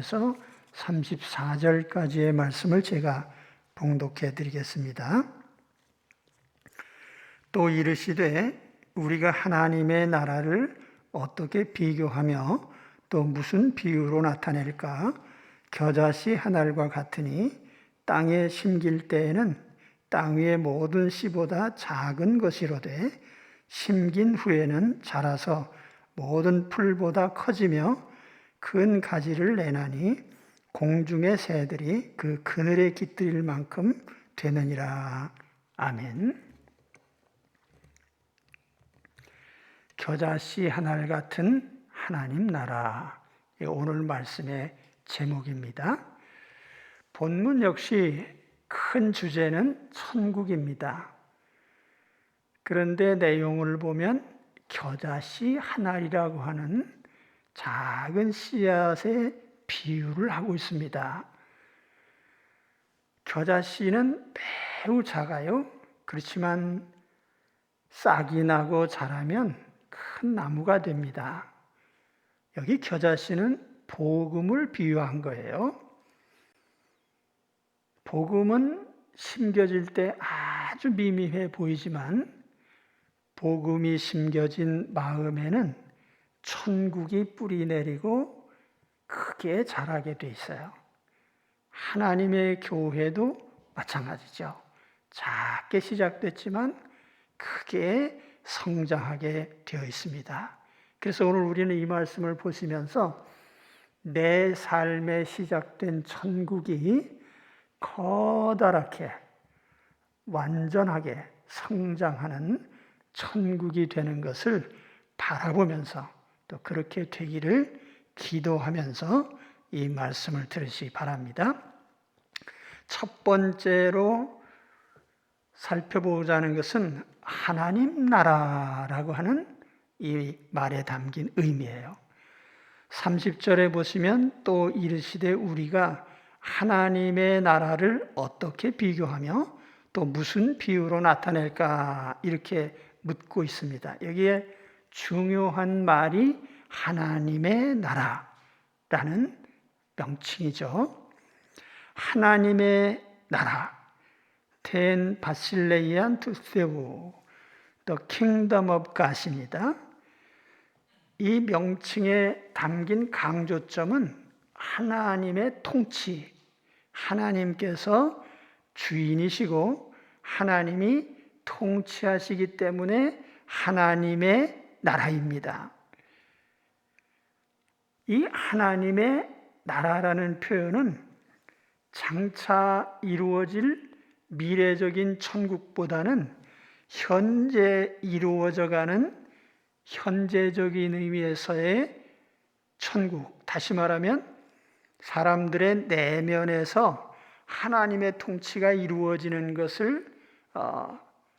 1절에서 34절까지의 말씀을 제가 봉독해 드리겠습니다. 또 이르시되 우리가 하나님의 나라를 어떻게 비교하며 또 무슨 비유로 나타낼까? 겨자씨 한 알과 같으니 땅에 심길 때에는 땅 위의 모든 씨보다 작은 것이로되 심긴 후에는 자라서 모든 풀보다 커지며 큰 가지를 내나니 공중의 새들이 그 그늘에 깃들일 만큼 되느니라. 아멘. 겨자씨 한 알 같은 하나님 나라, 오늘 말씀의 제목입니다. 본문 역시 큰 주제는 천국입니다. 그런데 내용을 보면 겨자씨 한 알이라고 하는 작은 씨앗의 비유를 하고 있습니다. 겨자씨는 매우 작아요. 그렇지만 싹이 나고 자라면 큰 나무가 됩니다. 여기 겨자씨는 복음을 비유한 거예요. 복음은 심겨질 때 아주 미미해 보이지만 복음이 심겨진 마음에는 천국이 뿌리 내리고 크게 자라게 돼 있어요. 하나님의 교회도 마찬가지죠. 작게 시작됐지만 크게 성장하게 되어 있습니다. 그래서 오늘 우리는 이 말씀을 보시면서 내 삶에 시작된 천국이 커다랗게 완전하게 성장하는 천국이 되는 것을 바라보면서 또 그렇게 되기를 기도하면서 이 말씀을 들으시기 바랍니다. 첫 번째로 살펴보자는 것은 하나님 나라라고 하는 이 말에 담긴 의미예요. 30절에 보시면 또 이르시되 우리가 하나님의 나라를 어떻게 비교하며 또 무슨 비유로 나타낼까 이렇게 묻고 있습니다. 여기에 중요한 말이 하나님의 나라라는 명칭이죠. 하나님의 나라, ten 바실레이안 투세우, the kingdom of God입니다. 이 명칭에 담긴 강조점은 하나님의 통치, 하나님께서 주인이시고 하나님이 통치하시기 때문에 하나님의 나라입니다. 이 하나님의 나라라는 표현은 장차 이루어질 미래적인 천국보다는 현재 이루어져가는 현재적인 의미에서의 천국, 다시 말하면 사람들의 내면에서 하나님의 통치가 이루어지는 것을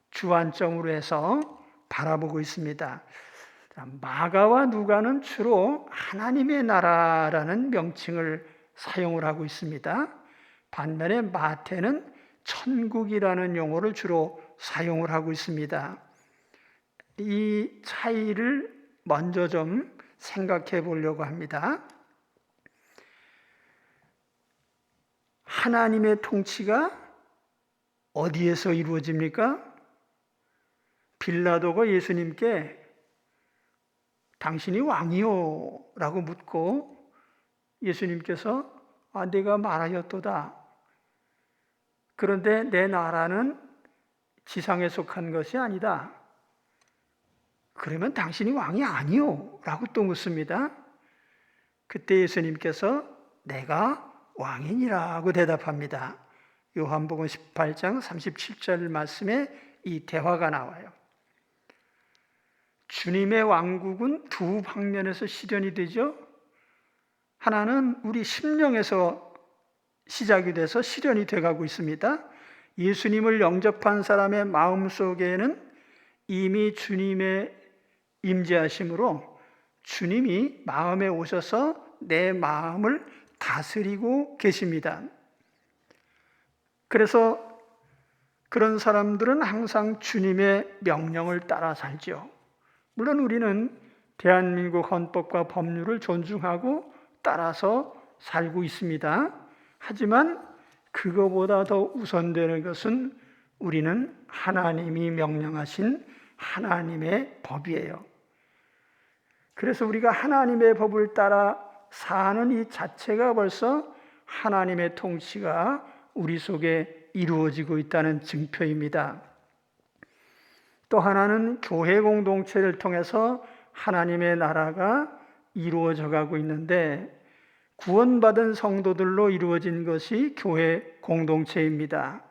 주안점으로 해서 바라보고 있습니다. 마가와 누가는 주로 하나님의 나라라는 명칭을 사용을 하고 있습니다. 반면에 마태는 천국이라는 용어를 주로 사용을 하고 있습니다. 이 차이를 먼저 좀 생각해 보려고 합니다. 하나님의 통치가 어디에서 이루어집니까? 빌라도가 예수님께 당신이 왕이요? 라고 묻고 예수님께서 내가 말하였도다. 그런데 내 나라는 지상에 속한 것이 아니다. 그러면 당신이 왕이 아니요? 라고 또 묻습니다. 그때 예수님께서 내가 왕이니라고 대답합니다. 요한복음 18장 37절 말씀에 이 대화가 나와요. 주님의 왕국은 두 방면에서 실현이 되죠. 하나는 우리 심령에서 시작이 돼서 실현이 돼가고 있습니다. 예수님을 영접한 사람의 마음속에는 이미 주님의 임재하심으로 주님이 마음에 오셔서 내 마음을 다스리고 계십니다. 그래서 그런 사람들은 항상 주님의 명령을 따라 살죠. 물론 우리는 대한민국 헌법과 법률을 존중하고 따라서 살고 있습니다. 하지만 그거보다 더 우선되는 것은 우리는 하나님이 명령하신 하나님의 법이에요. 그래서 우리가 하나님의 법을 따라 사는 이 자체가 벌써 하나님의 통치가 우리 속에 이루어지고 있다는 증표입니다. 또 하나는 교회 공동체를 통해서 하나님의 나라가 이루어져 가고 있는데, 구원받은 성도들로 이루어진 것이 교회 공동체입니다.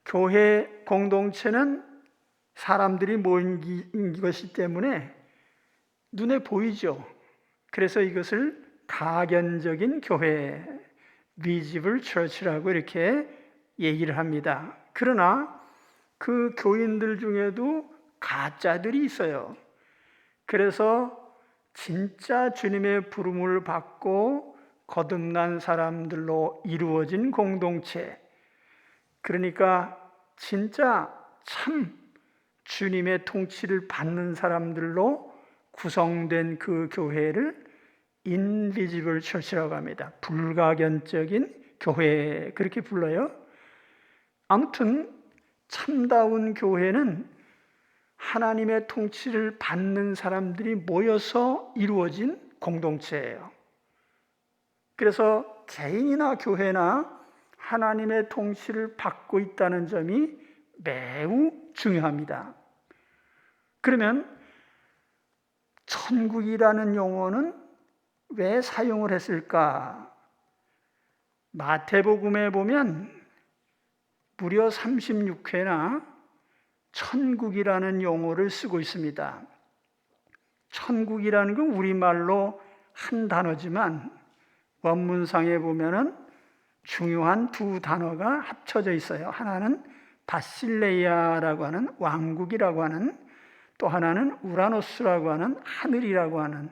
교회 공동체는 사람들이 모인 것이기 때문에 눈에 보이죠. 그래서 이것을 가견적인 교회, visible church라고 이렇게 얘기를 합니다. 그러나 그 교인들 중에도 가짜들이 있어요. 그래서 진짜 주님의 부름을 받고 거듭난 사람들로 이루어진 공동체, 그러니까 진짜 참 주님의 통치를 받는 사람들로 구성된 그 교회를 invisible church라고 합니다. 불가견적인 교회, 그렇게 불러요. 아무튼 참다운 교회는 하나님의 통치를 받는 사람들이 모여서 이루어진 공동체예요. 그래서 개인이나 교회나 하나님의 통치를 받고 있다는 점이 매우 중요합니다. 그러면 천국이라는 용어는 왜 사용을 했을까? 마태복음에 보면 무려 36회나 천국이라는 용어를 쓰고 있습니다. 천국이라는 건 우리말로 한 단어지만 원문상에 보면은 중요한 두 단어가 합쳐져 있어요. 하나는 바실레이아라고 하는 왕국이라고 하는, 또 하나는 우라노스라고 하는 하늘이라고 하는.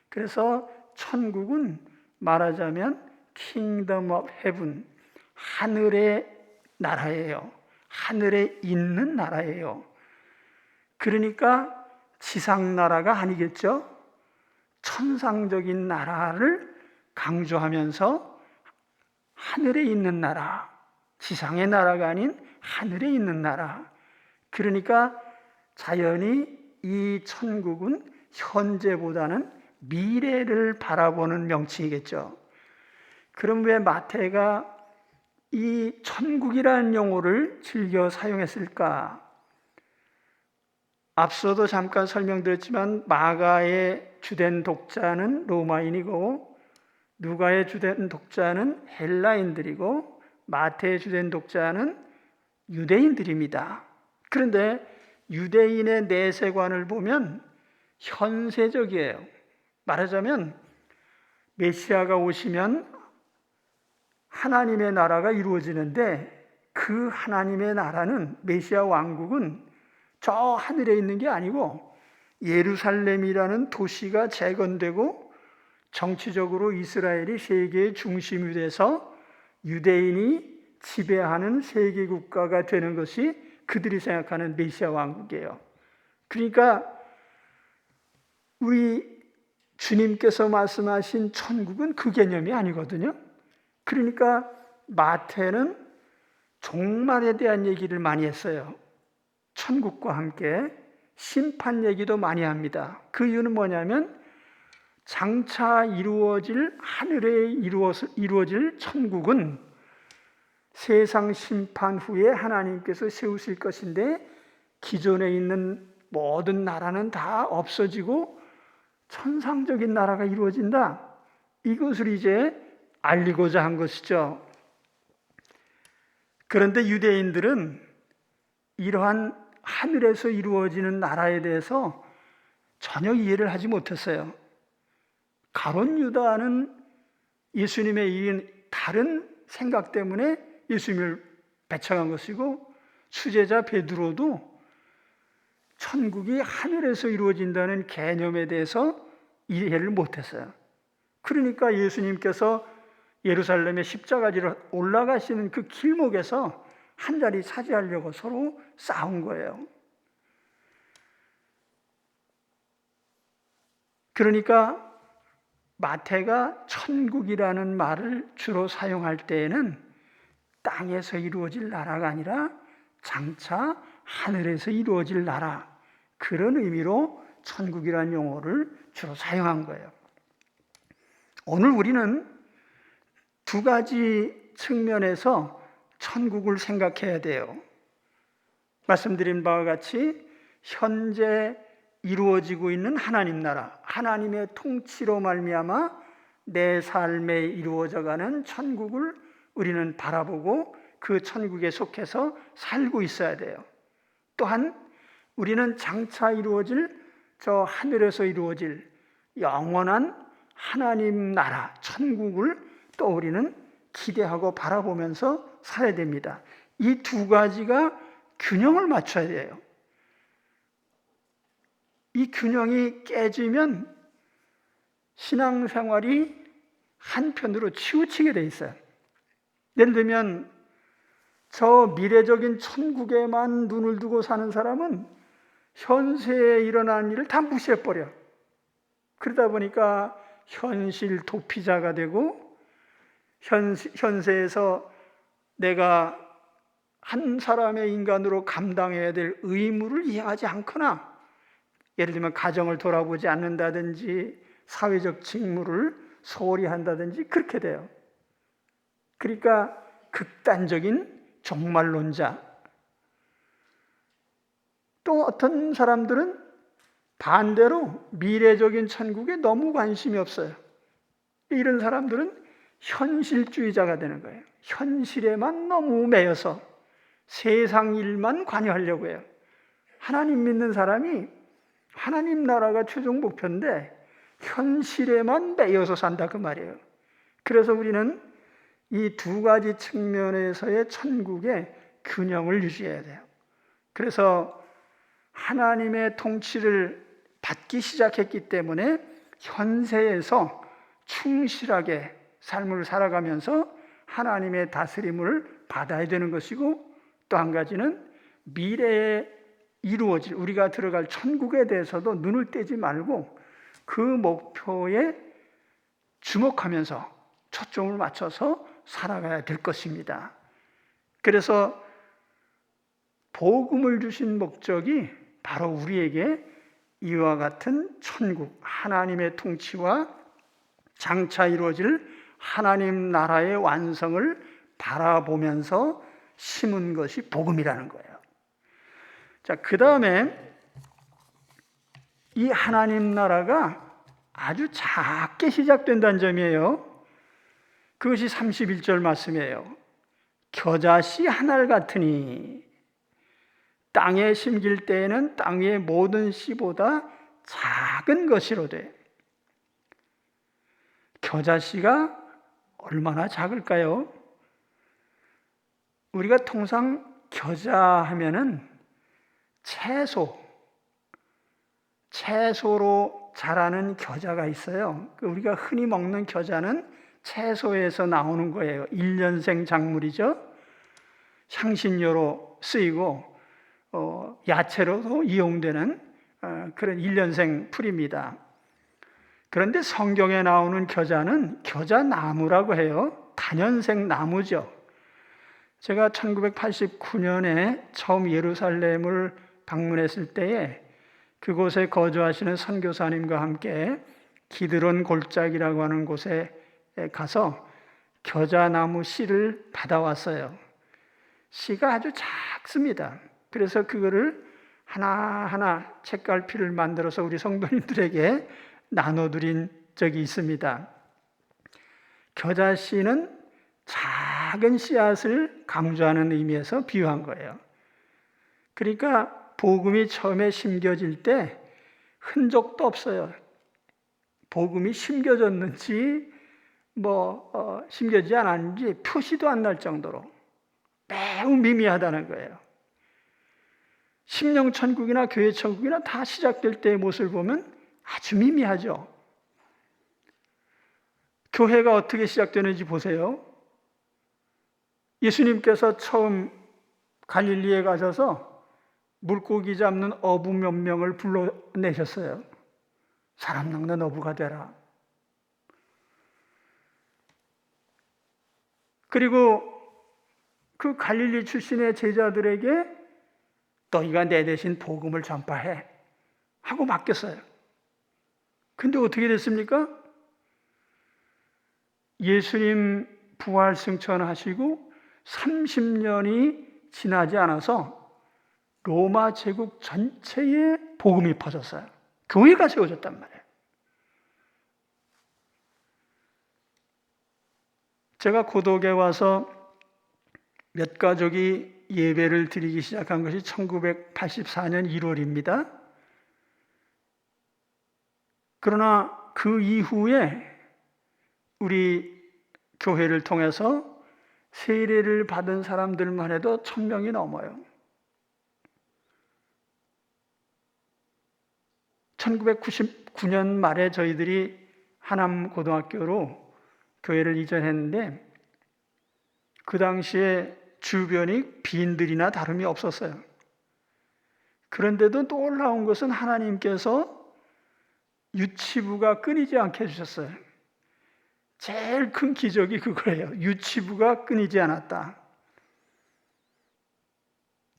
그래서 천국은 말하자면 Kingdom of Heaven, 하늘의 나라예요. 하늘에 있는 나라예요. 그러니까 지상 나라가 아니겠죠. 천상적인 나라를 강조하면서 하늘에 있는 나라, 지상의 나라가 아닌 하늘에 있는 나라. 그러니까 자연히 이 천국은 현재보다는 미래를 바라보는 명칭이겠죠. 그럼 왜 마태가 이 천국이라는 용어를 즐겨 사용했을까? 앞서도 잠깐 설명드렸지만 마가의 주된 독자는 로마인이고, 누가의 주된 독자는 헬라인들이고, 마태의 주된 독자는 유대인들입니다. 그런데 유대인의 내세관을 보면 현세적이에요. 말하자면 메시아가 오시면 하나님의 나라가 이루어지는데, 그 하나님의 나라는, 메시아 왕국은 저 하늘에 있는 게 아니고 예루살렘이라는 도시가 재건되고 정치적으로 이스라엘이 세계의 중심이 돼서 유대인이 지배하는 세계 국가가 되는 것이 그들이 생각하는 메시아 왕국이에요. 그러니까 우리 주님께서 말씀하신 천국은 그 개념이 아니거든요. 그러니까 마태는 종말에 대한 얘기를 많이 했어요. 천국과 함께 심판 얘기도 많이 합니다. 그 이유는 뭐냐면 장차 이루어질, 하늘에 이루어질 천국은 세상 심판 후에 하나님께서 세우실 것인데, 기존에 있는 모든 나라는 다 없어지고 천상적인 나라가 이루어진다. 이것을 이제 알리고자 한 것이죠. 그런데 유대인들은 이러한 하늘에서 이루어지는 나라에 대해서 전혀 이해를 하지 못했어요. 가룟 유다는 예수님의 다른 생각 때문에 예수님을 배척한 것이고, 수제자 베드로도 천국이 하늘에서 이루어진다는 개념에 대해서 이해를 못했어요. 그러니까 예수님께서 예루살렘의 십자가지로 올라가시는 그 길목에서 한 자리 차지하려고 서로 싸운 거예요. 그러니까 마태가 천국이라는 말을 주로 사용할 때에는 땅에서 이루어질 나라가 아니라 장차 하늘에서 이루어질 나라, 그런 의미로 천국이라는 용어를 주로 사용한 거예요. 오늘 우리는 두 가지 측면에서 천국을 생각해야 돼요. 말씀드린 바와 같이 현재 이루어지고 있는 하나님 나라, 하나님의 통치로 말미암아 내 삶에 이루어져가는 천국을 우리는 바라보고 그 천국에 속해서 살고 있어야 돼요. 또한 우리는 장차 이루어질 저 하늘에서 이루어질 영원한 하나님 나라, 천국을 또 우리는 기대하고 바라보면서 살아야 됩니다. 이 두 가지가 균형을 맞춰야 돼요. 이 균형이 깨지면 신앙생활이 한편으로 치우치게 돼 있어요. 예를 들면 저 미래적인 천국에만 눈을 두고 사는 사람은 현세에 일어나는 일을 다 무시해버려. 그러다 보니까 현실 도피자가 되고 현세에서 내가 한 사람의 인간으로 감당해야 될 의무를 이행하지 않거나, 예를 들면 가정을 돌아보지 않는다든지 사회적 직무를 소홀히 한다든지 그렇게 돼요. 그러니까 극단적인 종말론자. 또 어떤 사람들은 반대로 미래적인 천국에 너무 관심이 없어요. 이런 사람들은 현실주의자가 되는 거예요. 현실에만 너무 매여서 세상 일만 관여하려고 해요. 하나님 믿는 사람이 하나님 나라가 최종 목표인데 현실에만 매여서 산다 그 말이에요. 그래서 우리는 이 두 가지 측면에서의 천국의 균형을 유지해야 돼요. 그래서 하나님의 통치를 받기 시작했기 때문에 현세에서 충실하게 삶을 살아가면서 하나님의 다스림을 받아야 되는 것이고, 또 한 가지는 미래에 이루어질 우리가 들어갈 천국에 대해서도 눈을 떼지 말고 그 목표에 주목하면서 초점을 맞춰서 살아가야 될 것입니다. 그래서 복음을 주신 목적이 바로 우리에게 이와 같은 천국, 하나님의 통치와 장차 이루어질 하나님 나라의 완성을 바라보면서 심은 것이 복음이라는 거예요. 자, 그 다음에 이 하나님 나라가 아주 작게 시작된다는 점이에요. 그것이 31절 말씀이에요. 겨자씨 한 알 같으니 땅에 심길 때에는 땅 위의 모든 씨보다 작은 것이로되. 겨자씨가 얼마나 작을까요? 우리가 통상 겨자 하면은 채소로 자라는 겨자가 있어요. 우리가 흔히 먹는 겨자는 채소에서 나오는 거예요. 1년생 작물이죠. 향신료로 쓰이고 야채로도 이용되는 그런 1년생 풀입니다. 그런데 성경에 나오는 겨자는 겨자나무라고 해요. 다년생 나무죠. 제가 1989년에 처음 예루살렘을 방문했을 때에 그곳에 거주하시는 선교사님과 함께 기드론 골짜기라고 하는 곳에 가서 겨자나무 씨를 받아왔어요. 씨가 아주 작습니다. 그래서 그거를 하나하나 책갈피를 만들어서 우리 성도님들에게 나눠드린 적이 있습니다. 겨자씨는 작은 씨앗을 강조하는 의미에서 비유한 거예요. 그러니까 복음이 처음에 심겨질 때 흔적도 없어요. 복음이 심겨졌는지 심겨지지 않았는지 표시도 안 날 정도로 매우 미미하다는 거예요. 심령천국이나 교회천국이나 다 시작될 때의 모습을 보면 아주 미미하죠. 교회가 어떻게 시작되는지 보세요. 예수님께서 처음 갈릴리에 가셔서 물고기 잡는 어부 몇 명을 불러내셨어요. 사람 낚는 어부가 되라. 그리고 그 갈릴리 출신의 제자들에게 너희가 내 대신 복음을 전파해 하고 맡겼어요. 근데 어떻게 됐습니까? 예수님 부활 승천하시고 30년이 지나지 않아서 로마 제국 전체에 복음이 퍼졌어요. 교회가 세워졌단 말이에요. 제가 고독에 와서 몇 가족이 예배를 드리기 시작한 것이 1984년 1월입니다. 그러나 그 이후에 우리 교회를 통해서 세례를 받은 사람들만 해도 1000명이 넘어요. 1999년 말에 저희들이 하남고등학교로 교회를 이전했는데 그 당시에 주변이 빈들이나 다름이 없었어요. 그런데도 놀라운 것은 하나님께서 유치부가 끊이지 않게 해주셨어요. 제일 큰 기적이 그거예요. 유치부가 끊이지 않았다.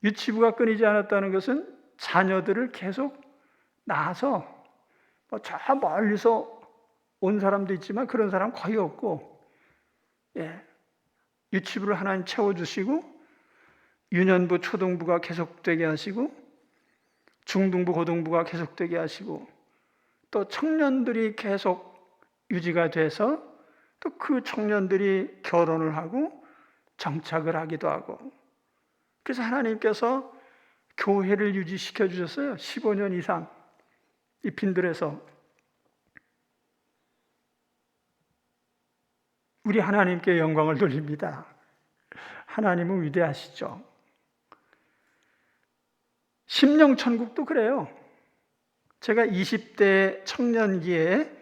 유치부가 끊이지 않았다는 것은 자녀들을 계속 낳아서 저 멀리서 온 사람도 있지만 그런 사람 거의 없고, 유치부를 하나님 채워주시고 유년부, 초등부가 계속되게 하시고 중등부, 고등부가 계속되게 하시고 또 청년들이 계속 유지가 돼서 또 그 청년들이 결혼을 하고 정착을 하기도 하고, 그래서 하나님께서 교회를 유지시켜 주셨어요. 15년 이상 이 빈들에서. 우리 하나님께 영광을 돌립니다. 하나님은 위대하시죠. 심령천국도 그래요. 제가 20대 청년기에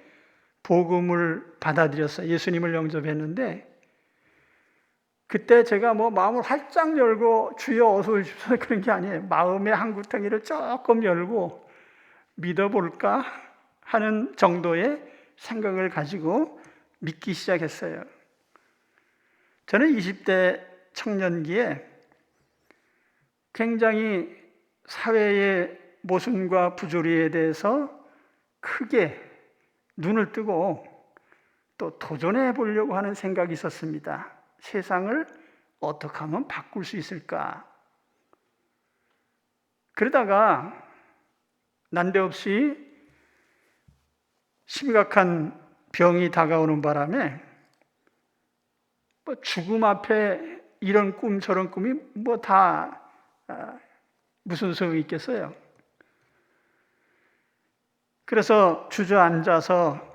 복음을 받아들였어요. 예수님을 영접했는데 그때 제가 마음을 활짝 열고 주여 어서 오십시오 그런 게 아니에요. 마음의 한구덩이를 조금 열고 믿어볼까 하는 정도의 생각을 가지고 믿기 시작했어요. 저는 20대 청년기에 굉장히 사회의 모순과 부조리에 대해서 크게 눈을 뜨고 또 도전해 보려고 하는 생각이 있었습니다. 세상을 어떻게 하면 바꿀 수 있을까? 그러다가 난데없이 심각한 병이 다가오는 바람에 죽음 앞에 이런 꿈 저런 꿈이 다 무슨 소용이 있겠어요? 그래서 주저앉아서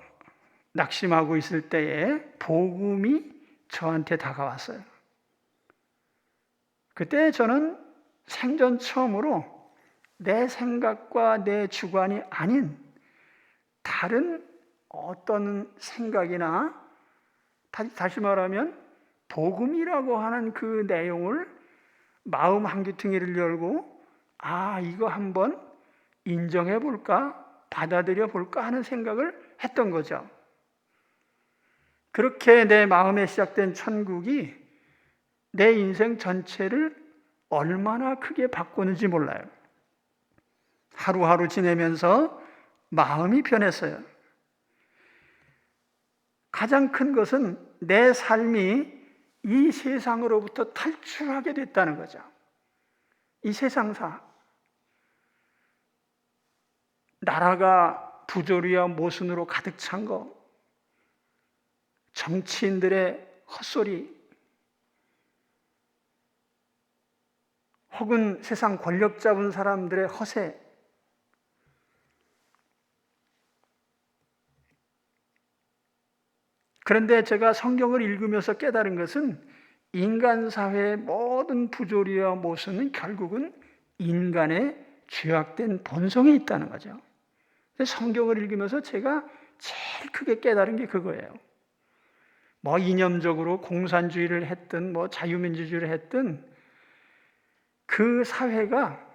낙심하고 있을 때에 복음이 저한테 다가왔어요. 그때 저는 생전 처음으로 내 생각과 내 주관이 아닌 다른 어떤 생각이나 다시 말하면 복음이라고 하는 그 내용을 마음 한귀퉁이를 열고 이거 한번 인정해 볼까? 받아들여 볼까? 하는 생각을 했던 거죠. 그렇게 내 마음에 시작된 천국이 내 인생 전체를 얼마나 크게 바꾸는지 몰라요. 하루하루 지내면서 마음이 변했어요. 가장 큰 것은 내 삶이 이 세상으로부터 탈출하게 됐다는 거죠. 이 세상사. 나라가 부조리와 모순으로 가득 찬 거, 정치인들의 헛소리, 혹은 세상 권력 잡은 사람들의 허세, 그런데 제가 성경을 읽으면서 깨달은 것은 인간 사회의 모든 부조리와 모순은 결국은 인간의 죄악된 본성에 있다는 거죠. 성경을 읽으면서 제가 제일 크게 깨달은 게 그거예요. 이념적으로 공산주의를 했든 자유민주주의를 했든 그 사회가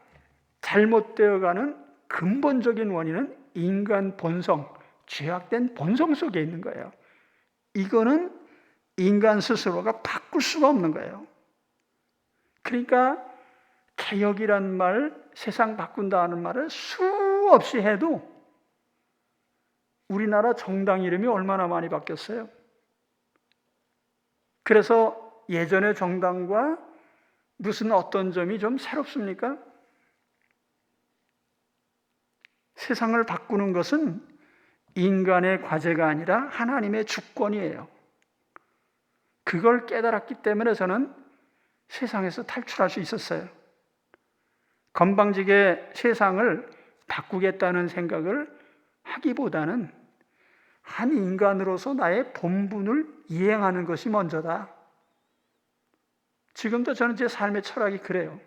잘못되어가는 근본적인 원인은 인간 본성, 죄악된 본성 속에 있는 거예요. 이거는 인간 스스로가 바꿀 수가 없는 거예요. 그러니까 개혁이란 말, 세상 바꾼다는 말을 수없이 해도 우리나라 정당 이름이 얼마나 많이 바뀌었어요. 그래서 예전의 정당과 무슨 어떤 점이 좀 새롭습니까? 세상을 바꾸는 것은 인간의 과제가 아니라 하나님의 주권이에요. 그걸 깨달았기 때문에 저는 세상에서 탈출할 수 있었어요. 건방지게 세상을 바꾸겠다는 생각을 하기보다는 한 인간으로서 나의 본분을 이행하는 것이 먼저다. 지금도 저는 제 삶의 철학이 그래요.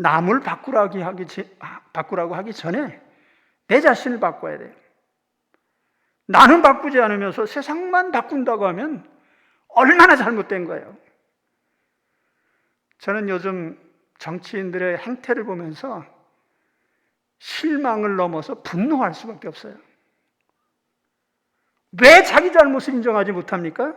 남을 바꾸라고 하기 전에 내 자신을 바꿔야 돼요. 나는 바꾸지 않으면서 세상만 바꾼다고 하면 얼마나 잘못된 거예요. 저는 요즘 정치인들의 행태를 보면서 실망을 넘어서 분노할 수밖에 없어요. 왜 자기 잘못을 인정하지 못합니까?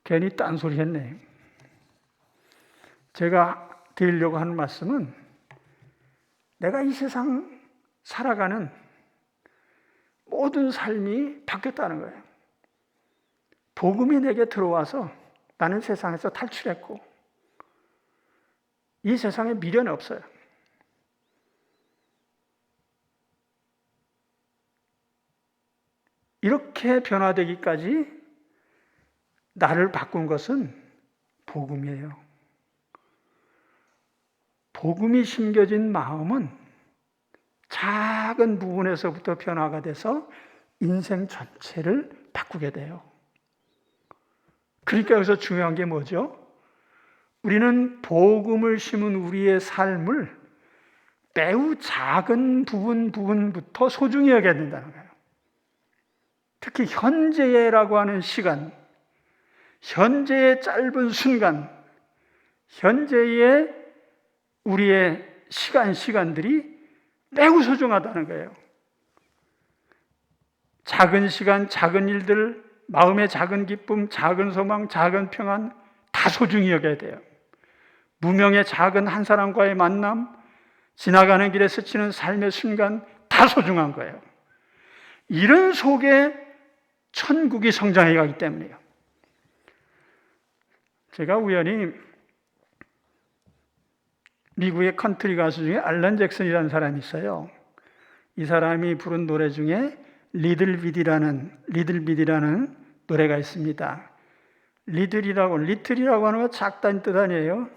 괜히 딴소리 했네. 제가 드리려고 하는 말씀은 내가 이 세상 살아가는 모든 삶이 바뀌었다는 거예요. 복음이 내게 들어와서 나는 세상에서 탈출했고 이 세상에 미련이 없어요. 이렇게 변화되기까지 나를 바꾼 것은 복음이에요. 복음이 심겨진 마음은 작은 부분에서부터 변화가 돼서 인생 전체를 바꾸게 돼요. 그러니까 여기서 중요한 게 뭐죠? 우리는 복음을 심은 우리의 삶을 매우 작은 부분부터 소중히 여겨야 된다는 거예요. 특히 현재라고 하는 시간, 현재의 짧은 순간, 현재의 우리의 시간들이 매우 소중하다는 거예요. 작은 시간, 작은 일들, 마음의 작은 기쁨, 작은 소망, 작은 평안 다 소중히 여겨야 돼요. 무명의 작은 한 사람과의 만남, 지나가는 길에 스치는 삶의 순간 다 소중한 거예요. 이런 속에 천국이 성장해 가기 때문이에요. 제가 우연히 미국의 컨트리 가수 중에 알런 잭슨이라는 사람이 있어요. 이 사람이 부른 노래 중에 리틀 비디라는 노래가 있습니다. 리틀이라고 하는 건 작다는 뜻 아니에요.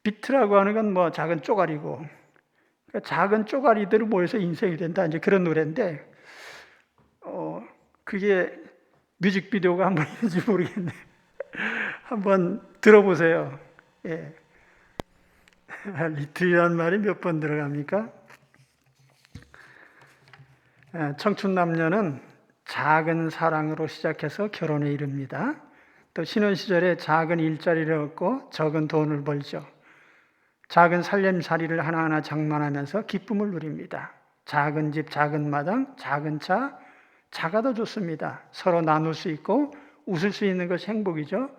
비트라고 하는 건 뭐 작은 쪼가리고, 그러니까 작은 쪼가리들이 모여서 인생이 된다, 이제 그런 노래인데, 그게 뮤직비디오가 한번 있는지 모르겠네. 한번 들어보세요. 예. 리틀이라는 말이 몇 번 들어갑니까? 청춘 남녀는 작은 사랑으로 시작해서 결혼에 이릅니다. 또 신혼 시절에 작은 일자리를 얻고 적은 돈을 벌죠. 작은 살림살이를 하나하나 장만하면서 기쁨을 누립니다. 작은 집, 작은 마당, 작은 차, 작아도 좋습니다. 서로 나눌 수 있고 웃을 수 있는 것이 행복이죠.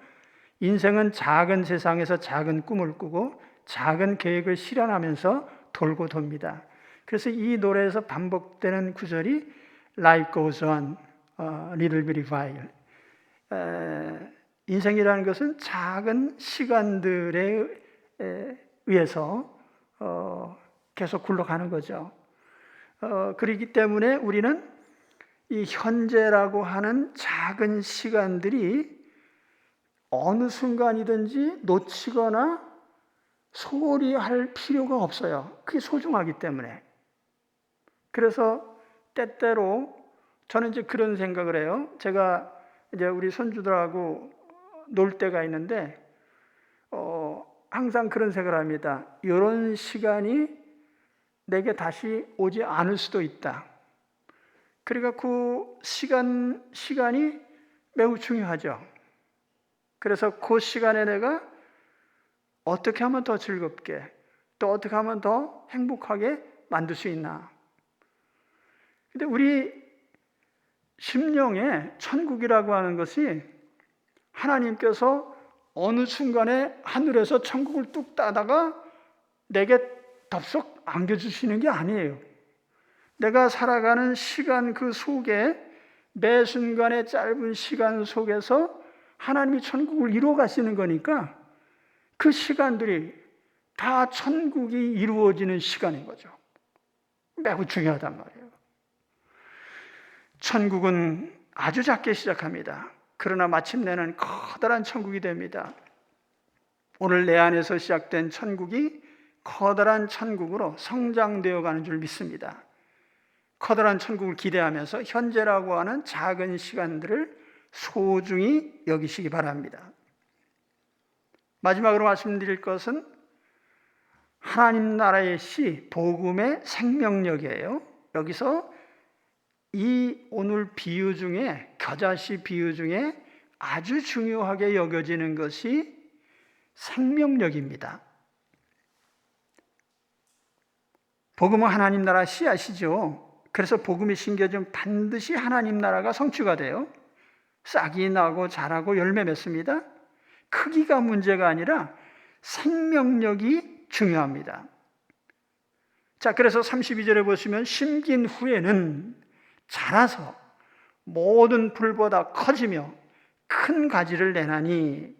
인생은 작은 세상에서 작은 꿈을 꾸고 작은 계획을 실현하면서 돌고 돕니다. 그래서 이 노래에서 반복되는 구절이 Life goes on, little bit while. 인생이라는 것은 작은 시간들에 의해서 계속 굴러가는 거죠. 그렇기 때문에 우리는 이 현재라고 하는 작은 시간들이 어느 순간이든지 놓치거나 소홀히 할 필요가 없어요. 그게 소중하기 때문에. 그래서 때때로 저는 이제 그런 생각을 해요. 제가 이제 우리 손주들하고 놀 때가 있는데, 항상 그런 생각을 합니다. 이런 시간이 내게 다시 오지 않을 수도 있다. 그러니까 그 시간이 매우 중요하죠. 그래서 그 시간에 내가 어떻게 하면 더 즐겁게, 또 어떻게 하면 더 행복하게 만들 수 있나. 근데 우리 심령에 천국이라고 하는 것이 하나님께서 어느 순간에 하늘에서 천국을 뚝 따다가 내게 덥석 안겨주시는 게 아니에요. 내가 살아가는 시간 그 속에 매 순간의 짧은 시간 속에서 하나님이 천국을 이루어 가시는 거니까 그 시간들이 다 천국이 이루어지는 시간인 거죠. 매우 중요하단 말이에요. 천국은 아주 작게 시작합니다. 그러나 마침내는 커다란 천국이 됩니다. 오늘 내 안에서 시작된 천국이 커다란 천국으로 성장되어 가는 줄 믿습니다. 커다란 천국을 기대하면서 현재라고 하는 작은 시간들을 소중히 여기시기 바랍니다. 마지막으로 말씀드릴 것은 하나님 나라의 시, 복음의 생명력이에요. 여기서 이 오늘 비유 중에, 겨자씨 비유 중에 아주 중요하게 여겨지는 것이 생명력입니다. 복음은 하나님 나라 씨앗이죠. 그래서 복음이 심겨지면 반드시 하나님 나라가 성취가 돼요. 싹이 나고 자라고 열매 맺습니다. 크기가 문제가 아니라 생명력이 중요합니다. 자, 그래서 32절에 보시면 심긴 후에는 자라서 모든 풀보다 커지며 큰 가지를 내나니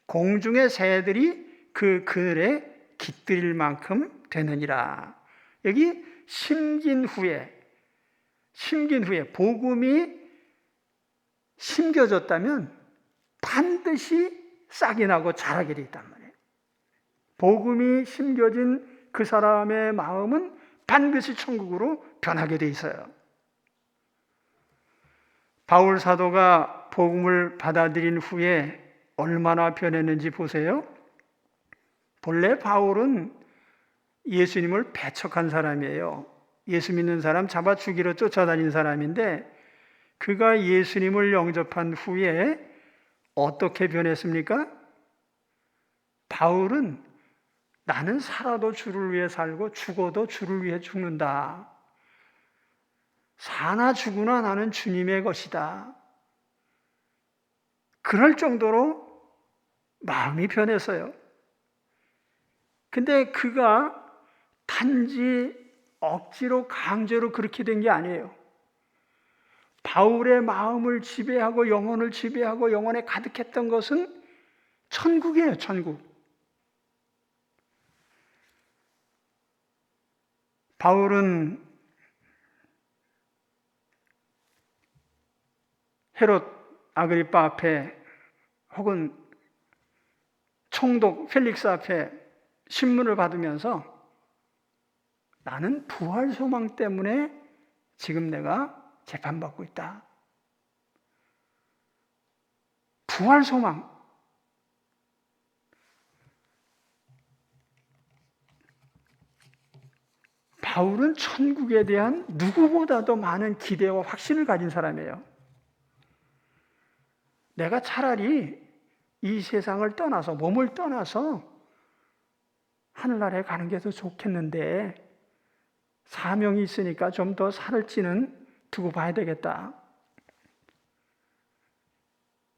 공중의 새들이 그 그늘에 깃들일 만큼 되느니라. 여기 심긴 후에 복음이 심겨졌다면 반드시 싹이 나고 자라게 돼 있단 말이에요. 복음이 심겨진 그 사람의 마음은 반드시 천국으로 변하게 돼 있어요. 바울 사도가 복음을 받아들인 후에 얼마나 변했는지 보세요. 본래 바울은 예수님을 배척한 사람이에요. 예수 믿는 사람 잡아 죽이러 쫓아다닌 사람인데 그가 예수님을 영접한 후에 어떻게 변했습니까? 바울은 나는 살아도 주를 위해 살고 죽어도 주를 위해 죽는다. 사나 죽으나 나는 주님의 것이다. 그럴 정도로 마음이 변했어요. 근데 그가 단지 억지로 강제로 그렇게 된 게 아니에요. 바울의 마음을 지배하고 영혼을 지배하고 영혼에 가득했던 것은 천국이에요, 천국. 바울은 헤롯 아그리파 앞에 혹은 총독 펠릭스 앞에 신문을 받으면서 나는 부활 소망 때문에 지금 내가 재판받고 있다. 부활 소망. 바울은 천국에 대한 누구보다도 많은 기대와 확신을 가진 사람이에요. 내가 차라리 이 세상을 떠나서, 몸을 떠나서 하늘나라에 가는 게 더 좋겠는데 사명이 있으니까 좀 더 살을지는 두고 봐야 되겠다.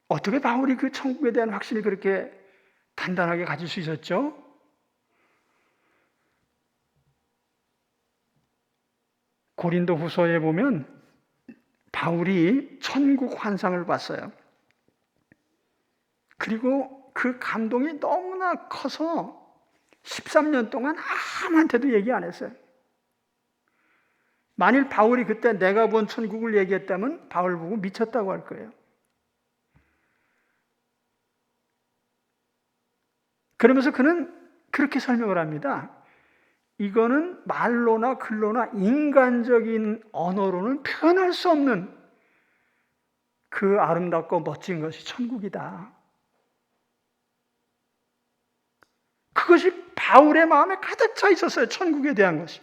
어떻게 바울이 그 천국에 대한 확신을 그렇게 단단하게 가질 수 있었죠? 고린도 후서에 보면 바울이 천국 환상을 봤어요. 그리고 그 감동이 너무나 커서 13년 동안 아무한테도 얘기 안 했어요. 만일 바울이 그때 내가 본 천국을 얘기했다면 바울 보고 미쳤다고 할 거예요. 그러면서 그는 그렇게 설명을 합니다. 이거는 말로나 글로나 인간적인 언어로는 표현할 수 없는 그 아름답고 멋진 것이 천국이다. 그것이 바울의 마음에 가득 차 있었어요. 천국에 대한 것이.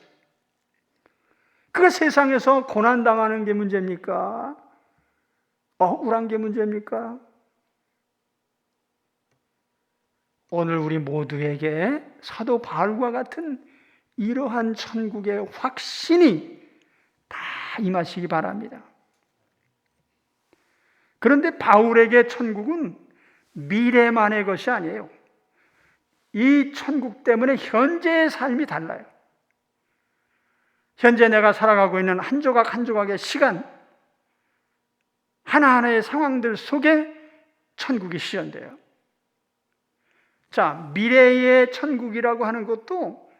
그 세상에서 고난당하는 게 문제입니까? 억울한 게 문제입니까? 오늘 우리 모두에게 사도 바울과 같은 이러한 천국의 확신이 다 임하시기 바랍니다. 그런데 바울에게 천국은 미래만의 것이 아니에요. 이 천국 때문에 현재의 삶이 달라요. 현재 내가 살아가고 있는 한 조각 한 조각의 시간, 하나하나의 상황들 속에 천국이 시연돼요. 자, 미래의 천국이라고 하는 것도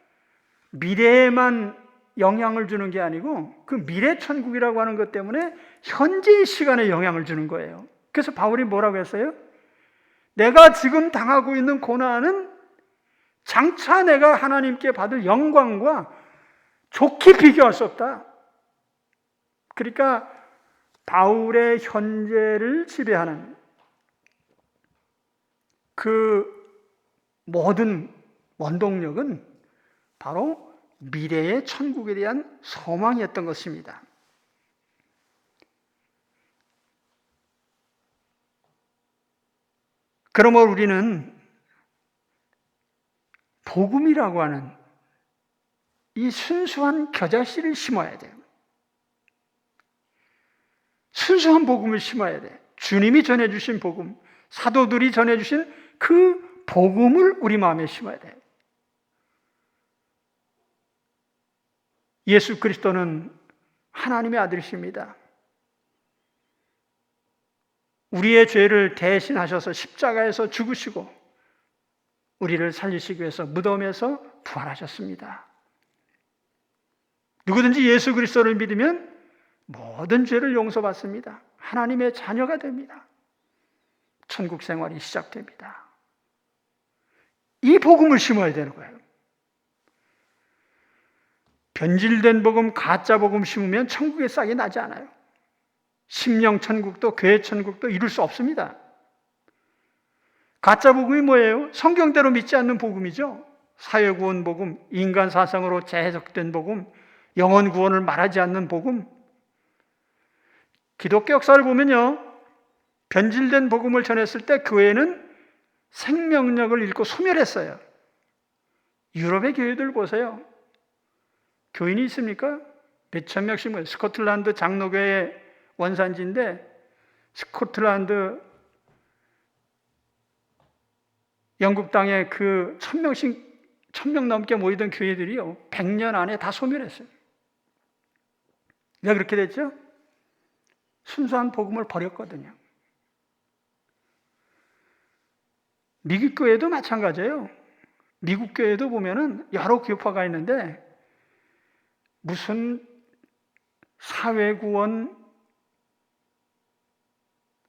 미래에만 영향을 주는 게 아니고 그 미래 천국이라고 하는 것 때문에 현재의 시간에 영향을 주는 거예요. 그래서 바울이 뭐라고 했어요? 내가 지금 당하고 있는 고난은 장차 내가 하나님께 받을 영광과 좋게 비교할 수 없다. 그러니까 바울의 현재를 지배하는 그 모든 원동력은 바로 미래의 천국에 대한 소망이었던 것입니다. 그러므로 우리는 복음이라고 하는 이 순수한 겨자씨를 심어야 돼요. 순수한 복음을 심어야 돼. 주님이 전해주신 복음, 사도들이 전해주신 그 복음을 우리 마음에 심어야 돼. 예수 그리스도는 하나님의 아들이십니다. 우리의 죄를 대신하셔서 십자가에서 죽으시고 우리를 살리시기 위해서 무덤에서 부활하셨습니다. 누구든지 예수 그리스도를 믿으면 모든 죄를 용서받습니다. 하나님의 자녀가 됩니다. 천국 생활이 시작됩니다. 이 복음을 심어야 되는 거예요. 변질된 복음, 가짜 복음 심으면 천국의 싹이 나지 않아요. 심령 천국도 교회 천국도 이룰 수 없습니다. 가짜 복음이 뭐예요? 성경대로 믿지 않는 복음이죠. 사회구원 복음, 인간 사상으로 재해석된 복음, 영혼 구원을 말하지 않는 복음. 기독교 역사를 보면요, 변질된 복음을 전했을 때 교회는 생명력을 잃고 소멸했어요. 유럽의 교회들 보세요. 교인이 있습니까? 몇천 명씩 모여요. 스코틀랜드 장로교회 원산지인데 스코틀랜드 영국 땅에 그 1000명 넘게 모이던 교회들이요 100년 안에 다 소멸했어요. 왜 그렇게 됐죠? 순수한 복음을 버렸거든요. 미국 교회도 마찬가지예요. 미국 교회도 보면은 여러 교파가 있는데 무슨 사회구원,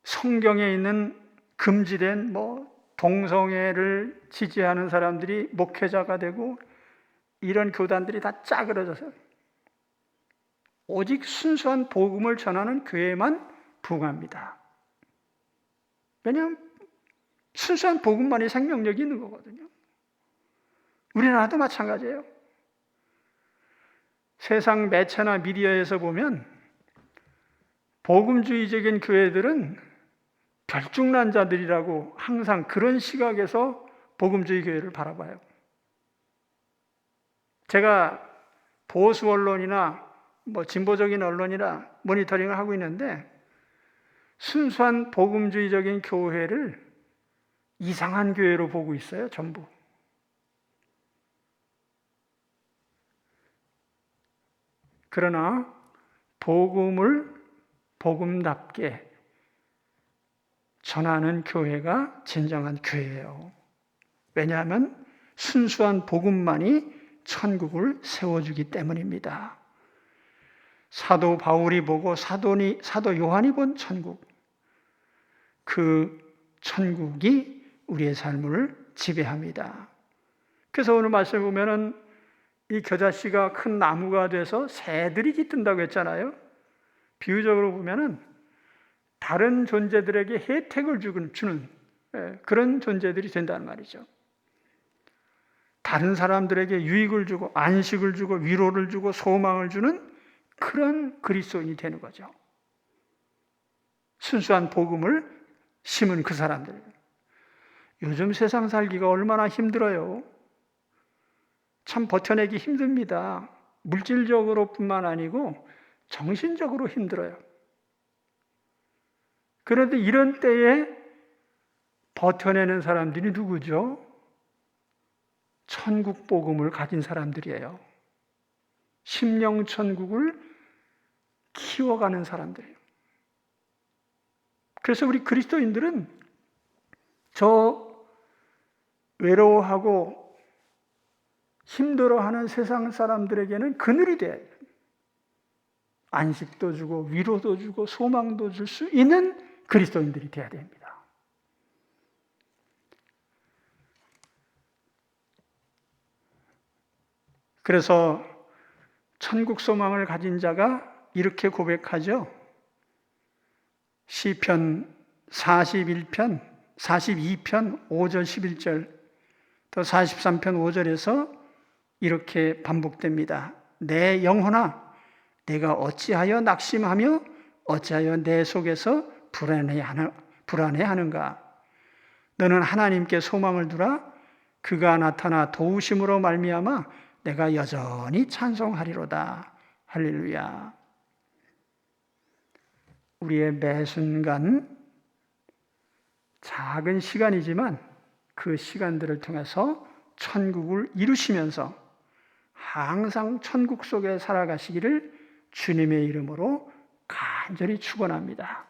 성경에 있는 금지된 동성애를 지지하는 사람들이 목회자가 되고 이런 교단들이 다 짜그러져서 오직 순수한 복음을 전하는 교회만 부흥합니다. 왜냐하면 순수한 복음만이 생명력이 있는 거거든요. 우리나라도 마찬가지예요. 세상 매체나 미디어에서 보면 복음주의적인 교회들은 별중난 자들이라고 항상 그런 시각에서 복음주의 교회를 바라봐요. 제가 보수 언론이나 진보적인 언론이나 모니터링을 하고 있는데 순수한 복음주의적인 교회를 이상한 교회로 보고 있어요, 전부. 그러나 복음을 복음답게 전하는 교회가 진정한 교회예요. 왜냐하면 순수한 복음만이 천국을 세워주기 때문입니다. 사도 바울이 보고 사도 요한이 본 천국, 그 천국이 우리의 삶을 지배합니다. 그래서 오늘 말씀을 보면은 이 겨자씨가 큰 나무가 돼서 새들이 깃든다고 했잖아요. 비유적으로 보면은 다른 존재들에게 혜택을 주는 그런 존재들이 된다는 말이죠. 다른 사람들에게 유익을 주고 안식을 주고 위로를 주고 소망을 주는 그런 그리스도인이 되는 거죠. 순수한 복음을 심은 그 사람들. 요즘 세상 살기가 얼마나 힘들어요. 참 버텨내기 힘듭니다. 물질적으로뿐만 아니고 정신적으로 힘들어요. 그런데 이런 때에 버텨내는 사람들이 누구죠? 천국 복음을 가진 사람들이에요. 심령 천국을 키워가는 사람들이에요. 그래서 우리 그리스도인들은 저 외로워하고 힘들어하는 세상 사람들에게는 그늘이 돼야 해요. 안식도 주고 위로도 주고 소망도 줄 수 있는 그리스도인들이 돼야 됩니다. 그래서 천국 소망을 가진 자가 이렇게 고백하죠. 시편 42편 5절 11절 또 43편 5절에서 이렇게 반복됩니다. 내 영혼아 내가 어찌하여 낙심하며 어찌하여 내 속에서 불안해하는가. 너는 하나님께 소망을 두라. 그가 나타나 도우심으로 말미암아 내가 여전히 찬송하리로다. 할렐루야. 우리의 매 순간 작은 시간이지만 그 시간들을 통해서 천국을 이루시면서 항상 천국 속에 살아가시기를 주님의 이름으로 간절히 축원합니다.